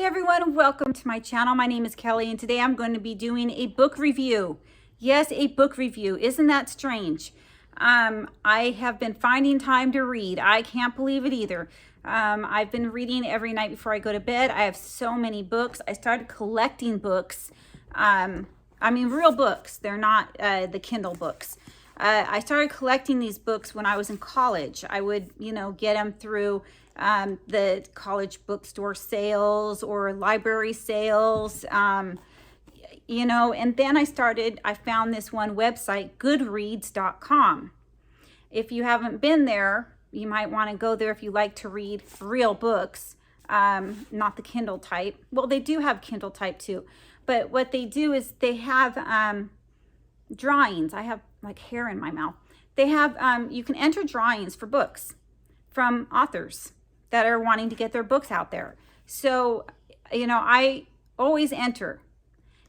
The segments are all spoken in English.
Hey everyone, welcome to my channel. My name is Kelly and today I'm going to be doing a book review. Yes, a book review. Isn't that strange? I have been finding time to read. I can't believe it either. I've been reading every night before I go to bed. I have so many books. I started collecting books. Real books. They're not the Kindle books. I started collecting these books when I was in college. I would, get them through the college bookstore sales or library sales, and then I found this one website, goodreads.com. If you haven't been there, you might want to go there if you like to read real books, not the Kindle type. Well, they do have Kindle type too, but what they do is they have drawings. I have like hair in my mouth. They have, you can enter drawings for books from authors that are wanting to get their books out there. So, I always enter.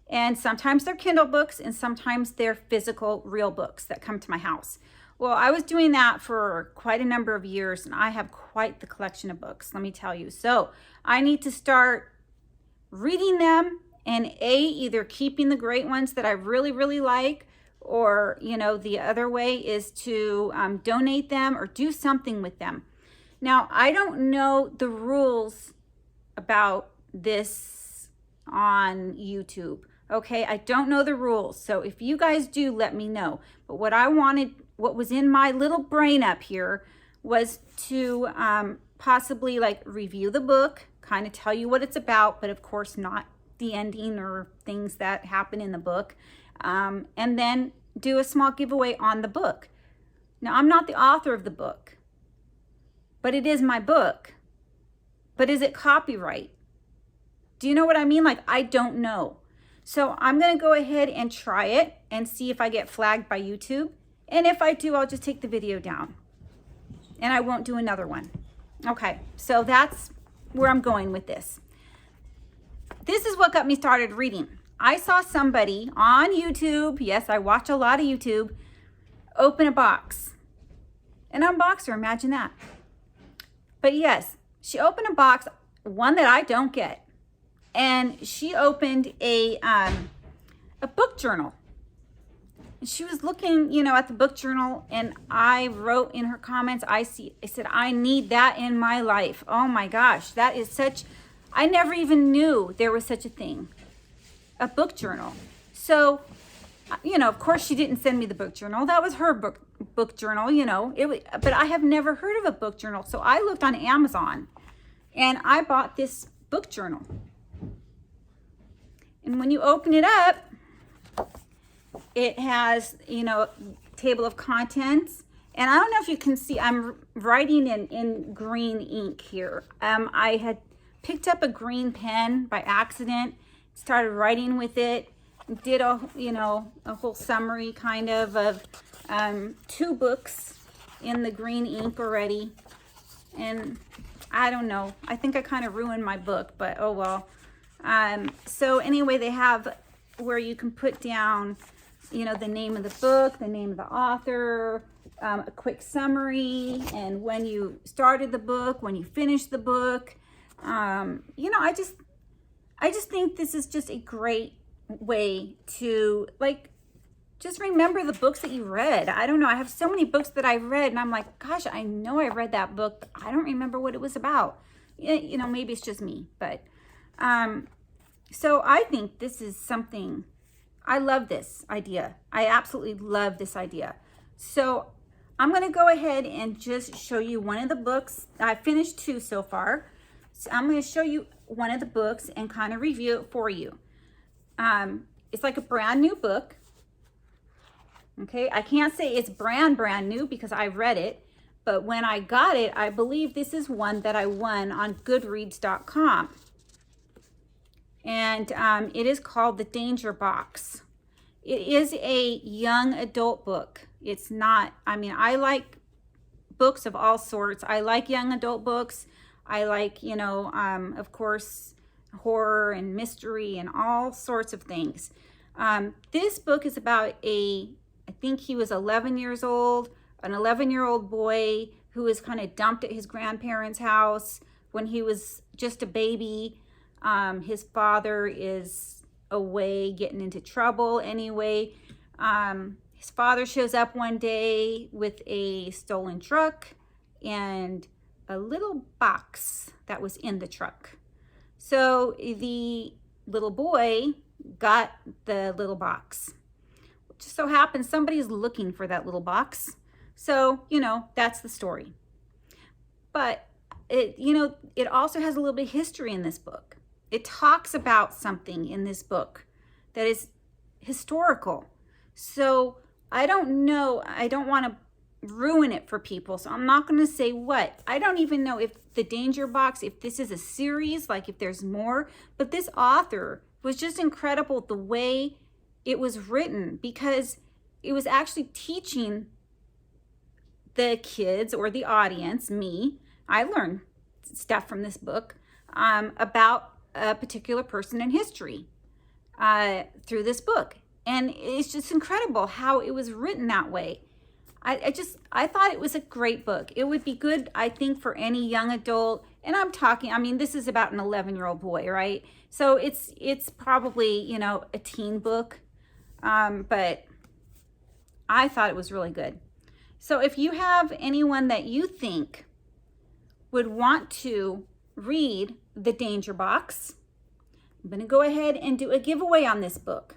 And sometimes they're Kindle books and sometimes they're physical, real books that come to my house. Well, I was doing that for quite a number of years and I have quite the collection of books, let me tell you. So I need to start reading them and either keeping the great ones that I really, really like, or, the other way is to donate them or do something with them. Now, I don't know the rules about this on YouTube, okay? I don't know the rules. So if you guys do, let me know. But what was in my little brain up here was to possibly like review the book, kind of tell you what it's about, but of course not the ending or things that happen in the book, and then do a small giveaway on the book. Now, I'm not the author of the book, but it is my book. But is it copyright? Do you know what I mean? Like, I don't know. So I'm going to go ahead and try it and see if I get flagged by YouTube. And if I do, I'll just take the video down and I won't do another one. Okay, so that's where I'm going with this. This is what got me started reading. I saw somebody on YouTube, yes, I watch a lot of YouTube, open a box. An unboxer, imagine that. But yes, she opened a box, one that I don't get. And she opened a book journal. And she was looking, at the book journal, and I wrote in her comments, I said, I need that in my life. Oh my gosh, that is I never even knew there was such a thing, a book journal. So, of course she didn't send me the book journal. That was her book journal, but I have never heard of a book journal. So I looked on Amazon and I bought this book journal. And when you open it up, it has, table of contents. And I don't know if you can see, I'm writing in green ink here. I had picked up a green pen by accident, started writing with it, did a whole summary kind of 2 books in the green ink already. And I don't know, I think I kind of ruined my book, but oh well. So anyway, they have where you can put down, the name of the book, the name of the author, a quick summary, and when you started the book, when you finished the book. I just think this is just a great way to just remember the books that you read. I don't know. I have so many books that I read and I'm like, gosh, I know I read that book, but I don't remember what it was about. Maybe it's just me, but, so I think this is something, I love this idea. I absolutely love this idea. So I'm going to go ahead and just show you one of the books. I finished 2 so far. So I'm going to show you one of the books and kind of review it for you. It's like a brand new book. Okay, I can't say it's brand new because I read it, but when I got it, I believe this is one that I won on goodreads.com. And it is called The Danger Box. It is a young adult book. It's not, I like books of all sorts. I like young adult books. I like, of course, horror and mystery and all sorts of things. This book is about I think he was 11 years old, an 11-year-old boy who was kind of dumped at his grandparents' house when he was just a baby. His father is away getting into trouble anyway. His father shows up one day with a stolen truck and a little box that was in the truck. So the little boy got the little box. It just so happens somebody's looking for that little box. So, that's the story. But it also has a little bit of history in this book. It talks about something in this book that is historical. So I don't know, I don't want to ruin it for people, so I'm not going to say what. I don't even know if the Danger Box, if this is a series, like if there's more, but this author was just incredible the way it was written, because it was actually teaching the kids or the audience, me, I learned stuff from this book about a particular person in history through this book. And it's just incredible how it was written that way. I thought it was a great book. It would be good, I think, for any young adult. And this is about an 11-year-old boy, right? So it's probably, a teen book. But I thought it was really good. So if you have anyone that you think would want to read The Danger Box, I'm going to go ahead and do a giveaway on this book.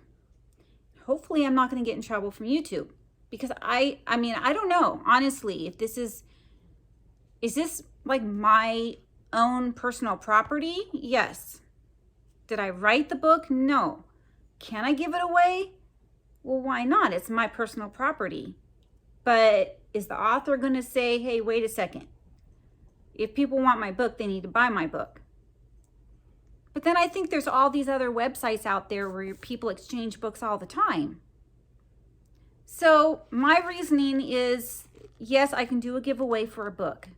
Hopefully I'm not going to get in trouble from YouTube, because I don't know, honestly, if this is this like my own personal property? Yes. Did I write the book? No. Can I give it away? Well, why not? It's my personal property. But is the author going to say, hey, wait a second, if people want my book, they need to buy my book? But then I think there's all these other websites out there where people exchange books all the time. So my reasoning is, yes, I can do a giveaway for a book.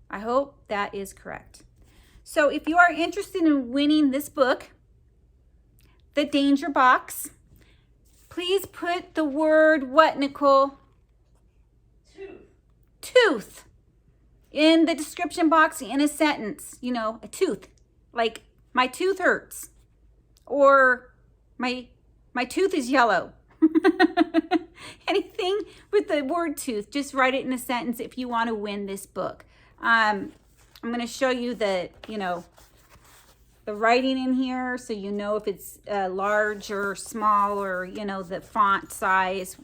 I hope that is correct. So if you are interested in winning this book, The Danger Box, please put the word what, Nicole? Tooth. In the description box in a sentence. A tooth. Like, my tooth hurts. Or my tooth is yellow. Anything with the word tooth, just write it in a sentence if you want to win this book. I'm going to show you the writing in here, so if it's large or small, or the font size.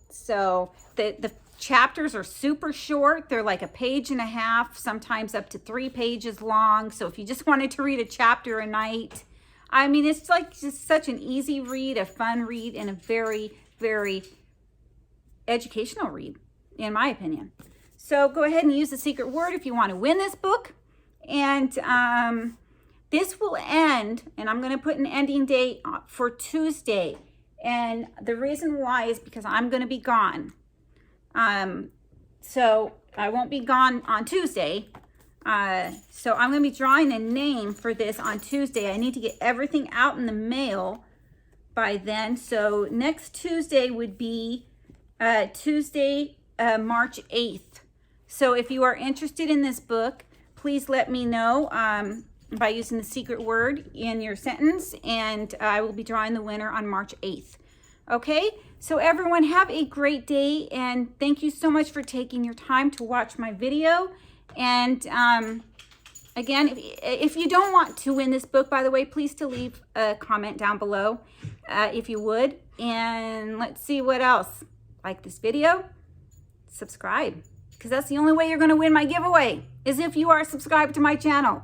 So the chapters are super short. They're like a page and a half, sometimes up to 3 pages long. So if you just wanted to read a chapter a night, it's like just such an easy read, a fun read, and a very, very educational read, in my opinion. So go ahead and use the secret word if you want to win this book. And this will end, and I'm going to put an ending date for Tuesday. And the reason why is because I'm going to be gone. So I won't be gone on Tuesday. So I'm going to be drawing a name for this on Tuesday. I need to get everything out in the mail by then. So next Tuesday would be Tuesday, March 8th. So if you are interested in this book, please let me know by using the secret word in your sentence, and I will be drawing the winner on March 8th. Okay, so everyone have a great day, and thank you so much for taking your time to watch my video. And again, if you don't want to win this book, by the way, please to leave a comment down below if you would. And let's see what else. Like this video, subscribe, because that's the only way you're going to win my giveaway, is if you are subscribed to my channel.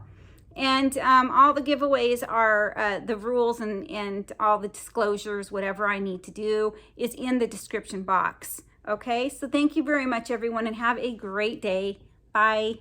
And all the giveaways are the rules and all the disclosures, whatever I need to do is in the description box. Okay, so thank you very much, everyone, and have a great day. Bye.